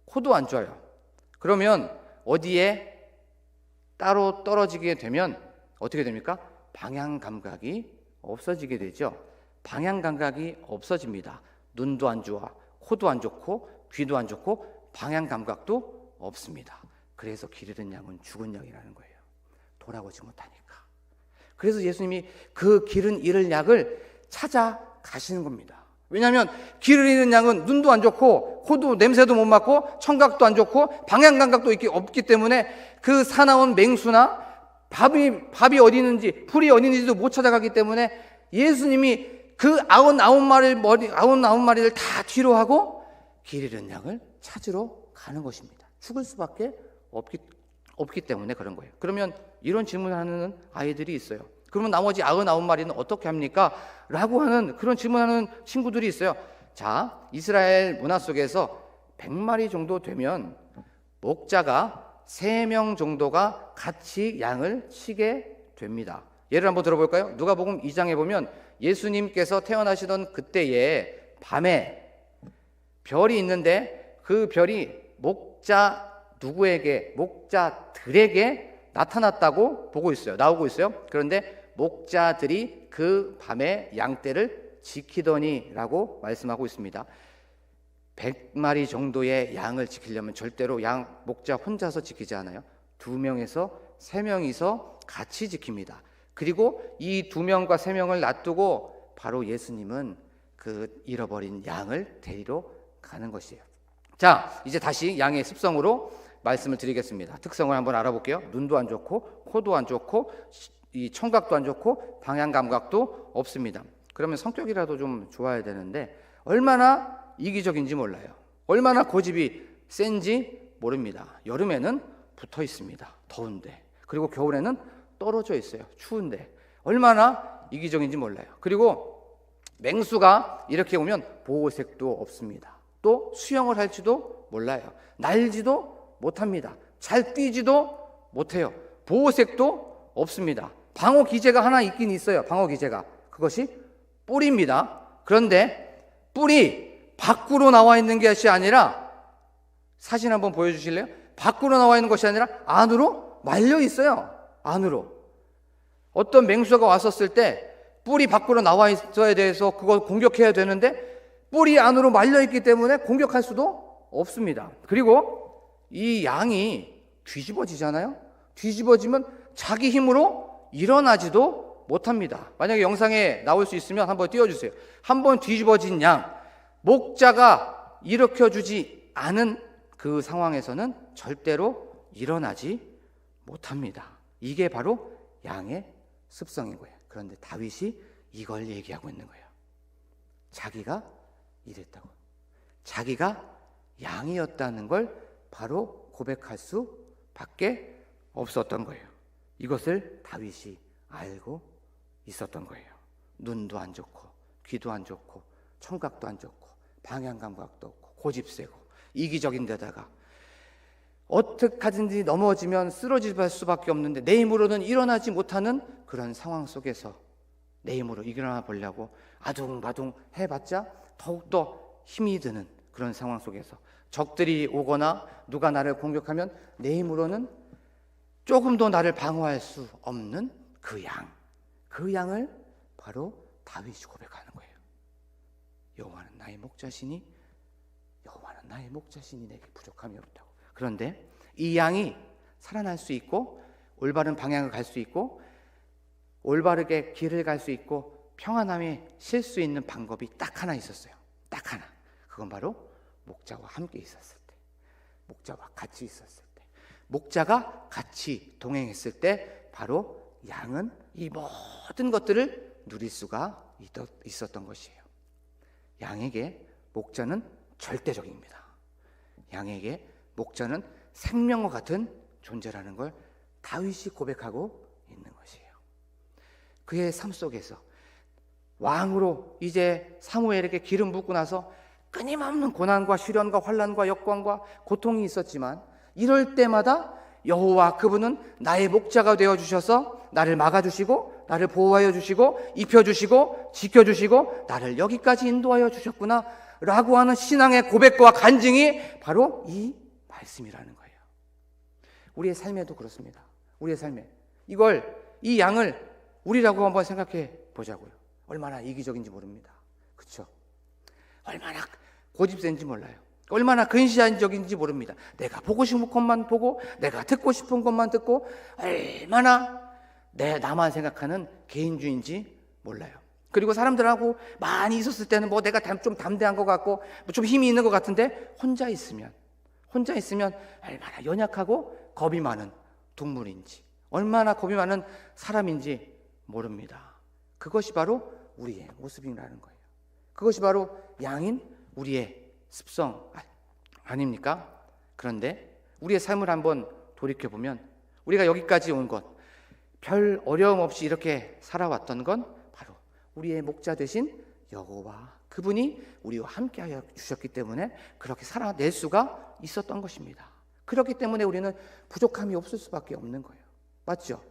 코도 안 좋아요. 그러면 어디에 따로 떨어지게 되면 어떻게 됩니까? 방향 감각이 없어지게 되죠. 방향 감각이 없어집니다. 눈도 안 좋아, 코도 안 좋고 귀도 안 좋고 방향 감각도 없습니다. 그래서 길 잃은 양은 죽은 양이라는 거예요. 돌아오지 못하니까. 그래서 예수님이 그 길은 잃을 양을 찾아가시는 겁니다. 왜냐하면 길을 잃은 양은 눈도 안 좋고 코도 냄새도 못 맡고 청각도 안 좋고 방향 감각도 없기 때문에 그 사나운 맹수나 밥이 어디 있는지 풀이 어디 있는지도 못 찾아가기 때문에 예수님이 그 99마리를 다 뒤로 하고 길 잃은 양을 찾으러 가는 것입니다. 죽을 수밖에 없기 때문에 그런 거예요. 그러면 이런 질문을 하는 아이들이 있어요. 그러면 나머지 99마리는 어떻게 합니까? 라고 하는 그런 질문하는 친구들이 있어요. 자, 이스라엘 문화 속에서 100마리 정도 되면 목자가 3명 정도가 같이 양을 치게 됩니다. 예를 한번 들어볼까요? 누가복음 2장에 보면 예수님께서 태어나시던 그때에 밤에 별이 있는데 그 별이 목자들에게 나타났다고 나오고 있어요. 그런데 목자들이 그 밤에 양떼를 지키더니라고 말씀하고 있습니다. 100마리 정도의 양을 지키려면 절대로 목자 혼자서 지키지 않아요. 2명에서 3명이서 같이 지킵니다. 그리고 이 2명과 3명을 놔두고 바로 예수님은 그 잃어버린 양을 데리러 가는 것이에요. 자, 이제 다시 양의 습성으로 말씀을 드리겠습니다. 특성을 한번 알아볼게요. 눈도 안 좋고 코도 안 좋고 이 청각도 안 좋고 방향 감각도 없습니다. 그러면 성격이라도 좀 좋아야 되는데 얼마나 이기적인지 몰라요. 얼마나 고집이 센지 모릅니다. 여름에는 붙어 있습니다. 더운데. 그리고 겨울에는 떨어져 있어요. 추운데. 얼마나 이기적인지 몰라요. 그리고 맹수가 이렇게 오면 보호색도 없습니다. 또 수영을 할지도 몰라요. 날지도 못합니다. 잘 뛰지도 못해요. 보호색도 없습니다. 방어 기제가 하나 있긴 있어요. 방어 기제가. 그것이 뿔입니다. 그런데 뿔이 밖으로 나와 있는 것이 아니라 사진 한번 보여주실래요? 밖으로 나와 있는 것이 아니라 안으로 말려 있어요. 안으로. 어떤 맹수가 왔었을 때 뿔이 밖으로 나와 있어야 돼서 그걸 공격해야 되는데 뿔이 안으로 말려 있기 때문에 공격할 수도 없습니다. 그리고 이 양이 뒤집어지잖아요. 뒤집어지면 자기 힘으로 일어나지도 못합니다. 만약에 영상에 나올 수 있으면 한번 띄워주세요. 한번 뒤집어진 양, 목자가 일으켜주지 않은 그 상황에서는 절대로 일어나지 못합니다. 이게 바로 양의 습성인 거예요. 그런데 다윗이 이걸 얘기하고 있는 거예요. 자기가 이랬다고. 자기가 양이었다는 걸 바로 고백할 수밖에 없었던 거예요. 이것을 다윗이 알고 있었던 거예요. 눈도 안 좋고 귀도 안 좋고 청각도 안 좋고 방향 감각도 없고 고집 세고 이기적인 데다가 어떻게 하든지 넘어지면 쓰러질 수밖에 없는데 내 힘으로는 일어나지 못하는 그런 상황 속에서 내 힘으로 일어나 보려고 아둥바둥 해봤자 더욱더 힘이 드는 그런 상황 속에서 적들이 오거나 누가 나를 공격하면 내 힘으로는 조금 더 나를 방어할 수 없는 그 양을 바로 다윗이 고백하는 거예요. 여호와는 나의 목자시니 내게 부족함이 없다고. 그런데 이 양이 살아날 수 있고 올바른 방향을 갈 수 있고 올바르게 길을 갈 수 있고 평안함에 쉴 수 있는 방법이 딱 하나 있었어요. 딱 하나. 그건 바로 목자와 함께 있었을 때, 목자와 같이 있었을 때, 목자가 같이 동행했을 때 바로 양은 이 모든 것들을 누릴 수가 있었던 것이에요. 양에게 목자는 절대적입니다. 양에게 목자는 생명과 같은 존재라는 걸 다윗이 고백하고 있는 것이에요. 그의 삶 속에서 왕으로 이제 사무엘에게 기름 붓고 나서 끊임없는 고난과 시련과 환난과 역광과 고통이 있었지만 이럴 때마다 여호와 그분은 나의 목자가 되어주셔서 나를 막아주시고 나를 보호하여 주시고 입혀주시고 지켜주시고 나를 여기까지 인도하여 주셨구나 라고 하는 신앙의 고백과 간증이 바로 이 말씀이라는 거예요. 우리의 삶에도 그렇습니다. 우리의 삶에 이 양을 우리라고 한번 생각해 보자고요. 얼마나 이기적인지 모릅니다. 그렇죠? 얼마나 고집센지 몰라요. 얼마나 근시안적인지 모릅니다. 내가 보고 싶은 것만 보고 내가 듣고 싶은 것만 듣고 얼마나 나만 생각하는 개인주의인지 몰라요. 그리고 사람들하고 많이 있었을 때는 뭐 내가 좀 담대한 것 같고 좀 힘이 있는 것 같은데 혼자 있으면 얼마나 연약하고 겁이 많은 동물인지 얼마나 겁이 많은 사람인지 모릅니다. 그것이 바로 우리의 모습이라는 거예요. 그것이 바로 양인 우리의 습성 아닙니까? 그런데 우리의 삶을 한번 돌이켜보면 우리가 여기까지 온 것, 별 어려움 없이 이렇게 살아왔던 건 바로 우리의 목자 되신 여호와 그분이 우리와 함께하여 주셨기 때문에 그렇게 살아낼 수가 있었던 것입니다. 그렇기 때문에 우리는 부족함이 없을 수밖에 없는 거예요. 맞죠?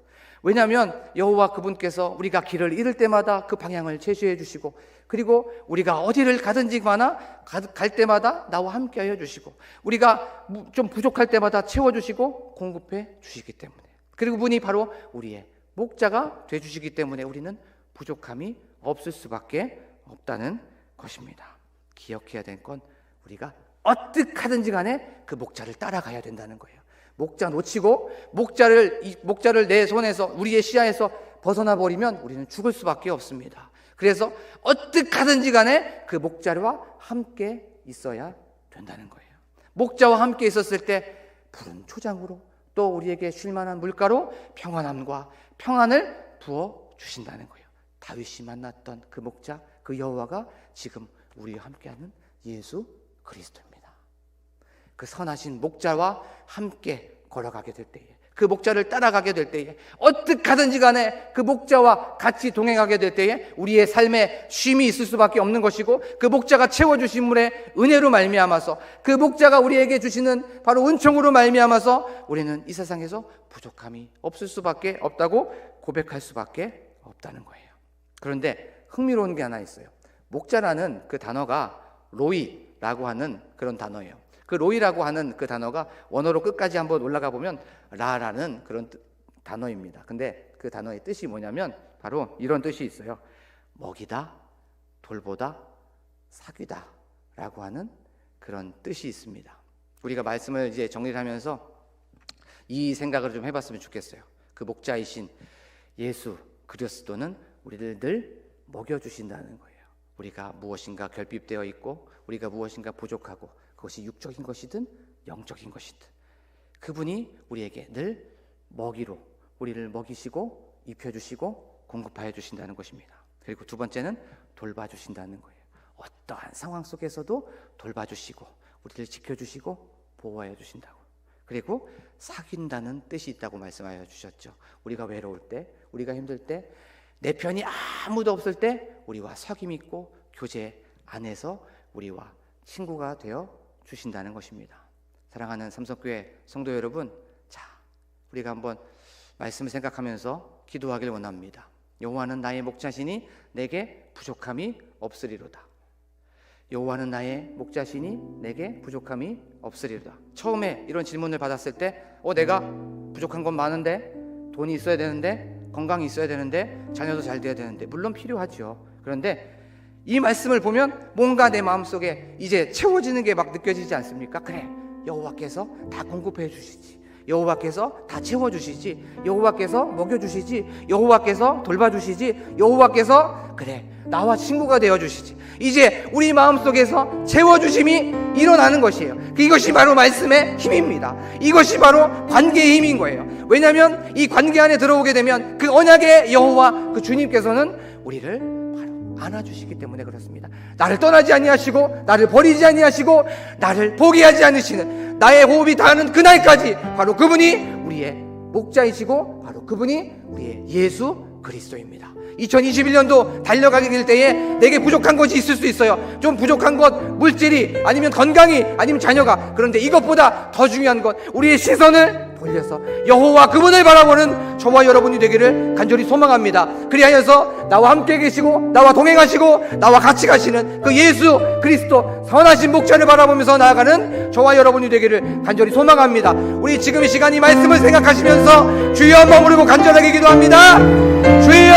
왜냐하면 여호와 그분께서 우리가 길을 잃을 때마다 그 방향을 제시해 주시고 그리고 우리가 어디를 가든지 갈 때마다 나와 함께하여 주시고 우리가 좀 부족할 때마다 채워주시고 공급해 주시기 때문에 그리고 그분이 바로 우리의 목자가 되어주시기 때문에 우리는 부족함이 없을 수밖에 없다는 것입니다. 기억해야 될 건 우리가 어떻게 하든지 간에 그 목자를 따라가야 된다는 거예요. 목자 놓치고 목자를 내 손에서 우리의 시야에서 벗어나 버리면 우리는 죽을 수밖에 없습니다. 그래서 어떻게 하든지 간에 그 목자와 함께 있어야 된다는 거예요. 목자와 함께 있었을 때 푸른 초장으로 또 우리에게 쉴만한 물가로 평안함과 평안을 부어 주신다는 거예요. 다윗이 만났던 그 목자, 그 여호와가 지금 우리와 함께하는 예수 그리스도입니다. 그 선하신 목자와 함께 걸어가게 될 때에 그 목자를 따라가게 될 때에 어떻게 하든지 간에 그 목자와 같이 동행하게 될 때에 우리의 삶에 쉼이 있을 수밖에 없는 것이고 그 목자가 채워주신 물의 은혜로 말미암아서 그 목자가 우리에게 주시는 바로 은총으로 말미암아서 우리는 이 세상에서 부족함이 없을 수밖에 없다고 고백할 수밖에 없다는 거예요. 그런데 흥미로운 게 하나 있어요. 목자라는 그 단어가 로이라고 하는 그런 단어예요. 그 로이라고 하는 그 단어가 원어로 끝까지 한번 올라가 보면 라라는 그런 단어입니다. 근데 그 단어의 뜻이 뭐냐면 바로 이런 뜻이 있어요. 먹이다, 돌보다, 사귀다 라고 하는 그런 뜻이 있습니다. 우리가 말씀을 이제 정리를 하면서 이 생각을 좀 해봤으면 좋겠어요. 그 목자이신 예수 그리스도는 우리를 늘 먹여주신다는 거예요. 우리가 무엇인가 결핍되어 있고 우리가 무엇인가 부족하고 그것이 육적인 것이든 영적인 것이든 그분이 우리에게 늘 먹이로 우리를 먹이시고 입혀주시고 공급하여 주신다는 것입니다. 그리고 두 번째는 돌봐주신다는 거예요. 어떠한 상황 속에서도 돌봐주시고 우리를 지켜주시고 보호하여 주신다고. 그리고 사귄다는 뜻이 있다고 말씀하여 주셨죠. 우리가 외로울 때, 우리가 힘들 때, 내 편이 아무도 없을 때 우리와 사귐 있고 교제 안에서 우리와 친구가 되어 주신다는 것입니다. 사랑하는 삼성교회 성도 여러분, 자, 우리가 한번 말씀을 생각하면서 기도하길 원합니다. 여호와는 나의 목자시니 내게 부족함이 없으리로다. 여호와는 나의 목자시니 내게 부족함이 없으리로다. 처음에 이런 질문을 받았을 때 내가 부족한 건 많은데 돈이 있어야 되는데 건강이 있어야 되는데 자녀도 잘 돼야 되는데 물론 필요하죠. 그런데 이 말씀을 보면 뭔가 내 마음속에 이제 채워지는 게 막 느껴지지 않습니까? 그래, 여호와께서 다 공급해 주시지. 여호와께서 다 채워주시지, 여호와께서 먹여주시지, 여호와께서 돌봐주시지, 여호와께서 그래 나와 친구가 되어주시지. 이제 우리 마음속에서 채워주심이 일어나는 것이에요. 이것이 바로 말씀의 힘입니다. 이것이 바로 관계의 힘인 거예요. 왜냐하면 이 관계 안에 들어오게 되면 그 언약의 여호와 그 주님께서는 우리를 바로 안아주시기 때문에 그렇습니다. 나를 떠나지 아니하시고 나를 버리지 아니하시고 나를 포기하지 않으시는, 나의 호흡이 닿는 그날까지 바로 그분이 우리의 목자이시고 바로 그분이 우리의 예수 그리스도입니다. 2021년도 달려가게 될 때에 내게 부족한 것이 있을 수 있어요. 좀 부족한 것, 물질이, 아니면 건강이, 아니면 자녀가. 그런데 이것보다 더 중요한 것, 우리의 시선을 돌려서 여호와 그분을 바라보는 저와 여러분이 되기를 간절히 소망합니다. 그리하여서 나와 함께 계시고 나와 동행하시고 나와 같이 가시는 그 예수 그리스도 선하신 목자를 바라보면서 나아가는 저와 여러분이 되기를 간절히 소망합니다. 우리 지금 이 시간 이 말씀을 생각하시면서 주여 한번 부르고 간절하게 기도합니다. 주여,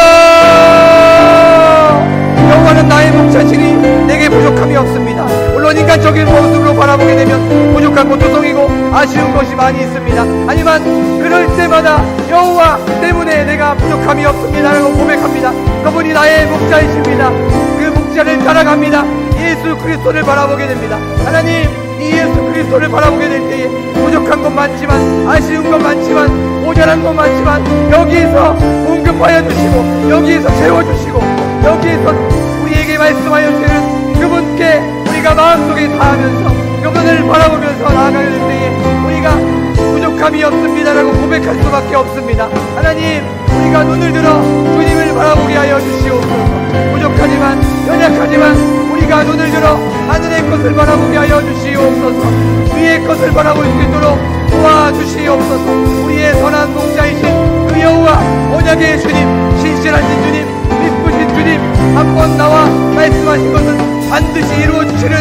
여호와는 나의 목자시니 내게 부족함이 없습니다. 물론 인간적인 모습으로 바라보게 되면 부족한 것도 성이고 아쉬운 것이 많이 있습니다. 하지만 그럴 때마다 여호와 때문에 내가 부족함이 없습니다라고 고백합니다. 그분이 나의 목자이십니다. 그 목자를 따라갑니다. 예수 그리스도를 바라보게 됩니다. 하나님, 이 예수 그리스도를 바라보게 될 때에 부족한 것 많지만, 아쉬운 것 많지만, 모자란 것 많지만 여기에서 공급하여 주시고 여기에서 채워주시고 여기에서 우리에게 말씀하여 주시는 그분께 우리가 마음속에 다하면서 그분을 바라보면서 나아가게 될 때에 우리가 부족함이 없습니다라고 고백할 수밖에 없습니다. 하나님, 우리가 눈을 들어 주님을 바라보게 하여 주시옵소서. 부족하지만, 연약하지만 우리가 눈을 들어 하늘의 것을 바라보게 하여 주시옵소서. 위의 것을 바라볼 수 있도록 도와주시옵소서. 우리의 선한 목자이신 그 여호와, 언약의 주님, 신실하신 주님, 이쁘신 주님, 한번 나와 말씀하신 것은 반드시 이루어주시는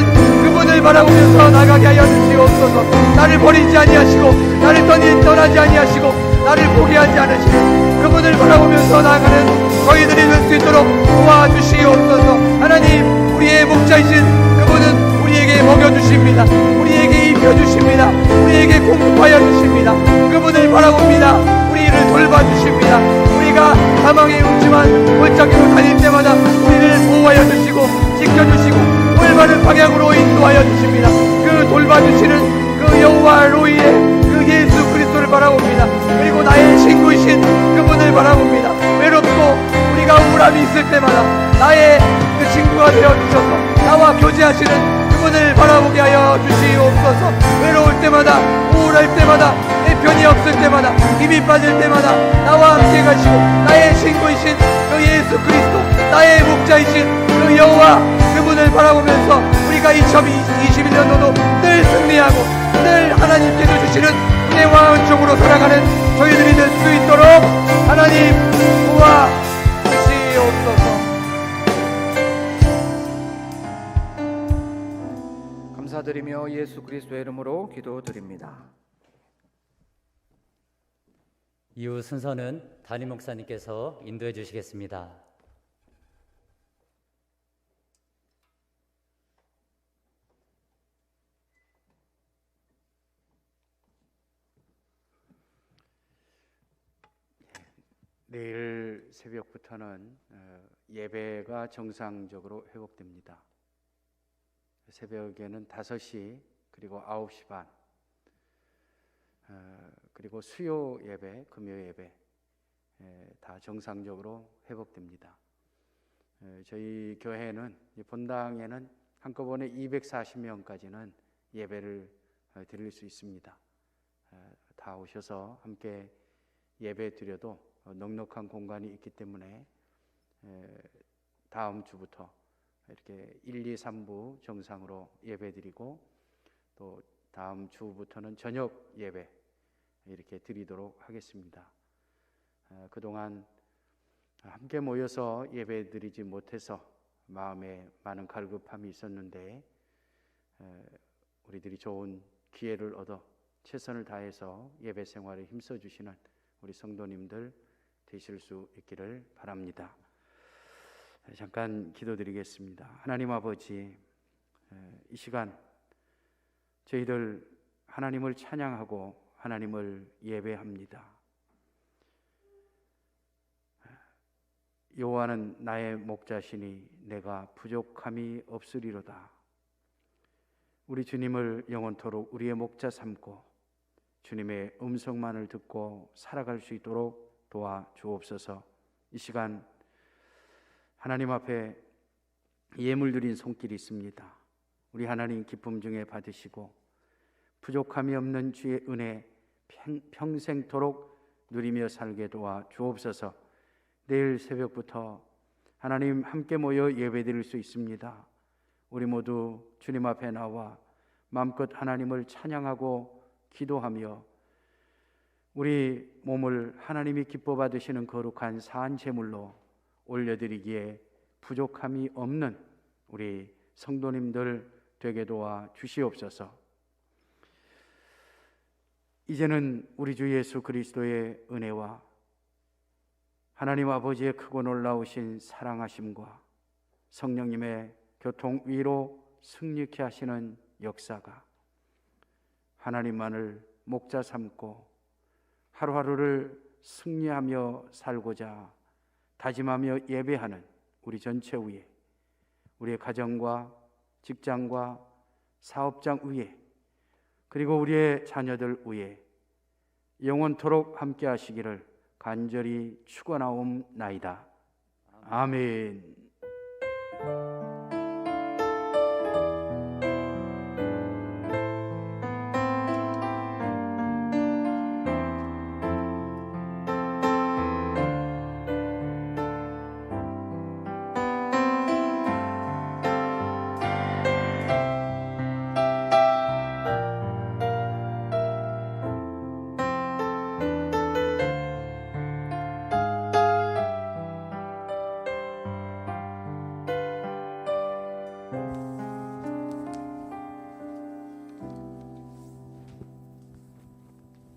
그분을 바라보면서 나가게 하여 주시옵소서. 나를 버리지 아니하시고 나를 떠나지 아니하시고 나를 포기하지 않으시는 그분을 바라보면서 나아가는 저희들이 될 수 있도록 도와주시옵소서. 하나님, 우리의 목자이신 그분은 우리에게 먹여주십니다. 우리에게 입혀주십니다. 우리에게 공급하여 주십니다. 그분을 바라봅니다. 우리를 돌봐주십니다. 우리가 사망의 음침한 골짜기로 다닐 때마다 우리를 보호하여 주시고 지켜주시고 올바른 방향으로 인도하여 주십니다. 그 돌봐주시는 그 여호와 로이의 그 예수 그리스도를 바라봅니다. 그리고 나의 친구이신 그분을 바라봅니다. 외롭고 우리가 우울함이 있을 때마다 나의 그 친구가 되어주셔서 나와 교제하시는 그분을 바라보게 하여 주시옵소서. 외로울 때마다, 우울할 때마다, 내 편이 없을 때마다, 힘이 빠질 때마다 나와 함께 가시고 나의 친구이신 그 예수 그리스도, 나의 목자이신 그 여호와 그분을 바라보면서 우리가 2021년도도 늘 승리하고 늘 하나님께서 주시는 은혜와 은총으로 살아가는 저희들이 될 수 있도록 하나님 도와주시옵소서. 감사드리며 예수 그리스도의 이름으로 기도드립니다. 이후 순서는 담임 목사님께서 인도해 주시겠습니다. 내일 새벽부터는 예배가 정상적으로 회복됩니다. 새벽에는 5시 그리고 9시 반 그리고 수요 예배, 금요 예배 다 정상적으로 회복됩니다. 저희 교회는 본당에는 한꺼번에 240명까지는 예배를 드릴 수 있습니다. 다 오셔서 함께 예배 드려도 넉넉한 공간이 있기 때문에 다음 주부터 이렇게 1, 2, 3부 정상으로 예배 드리고 또 다음 주부터는 저녁 예배 이렇게 드리도록 하겠습니다. 그동안 함께 모여서 예배 드리지 못해서 마음에 많은 갈급함이 있었는데 우리들이 좋은 기회를 얻어 최선을 다해서 예배 생활에 힘써 주시는 우리 성도님들 되실 수 있기를 바랍니다. 잠깐 기도드리겠습니다. 하나님 아버지, 이 시간 저희들 하나님을 찬양하고 하나님을 예배합니다. 여호와는 나의 목자시니 내가 부족함이 없으리로다. 우리 주님을 영원토록 우리의 목자 삼고 주님의 음성만을 듣고 살아갈 수 있도록 도와주옵소서. 이 시간 하나님 앞에 예물 드린 손길이 있습니다. 우리 하나님 기쁨 중에 받으시고 부족함이 없는 주의 은혜 평생토록 누리며 살게 도와주옵소서. 내일 새벽부터 하나님 함께 모여 예배드릴 수 있습니다. 우리 모두 주님 앞에 나와 마음껏 하나님을 찬양하고 기도하며 우리 몸을 하나님이 기뻐 받으시는 거룩한 산 제물로 올려드리기에 부족함이 없는 우리 성도님들 되게 도와 주시옵소서. 이제는 우리 주 예수 그리스도의 은혜와 하나님 아버지의 크고 놀라우신 사랑하심과 성령님의 교통 위로 승리케 하시는 역사가 하나님만을 목자 삼고 하루하루를 승리하며 살고자 다짐하며 예배하는 우리 전체 위에, 우리의 가정과 직장과 사업장 위에, 그리고 우리의 자녀들 위에 영원토록 함께 하시기를 간절히 축원하옵나이다. 아멘.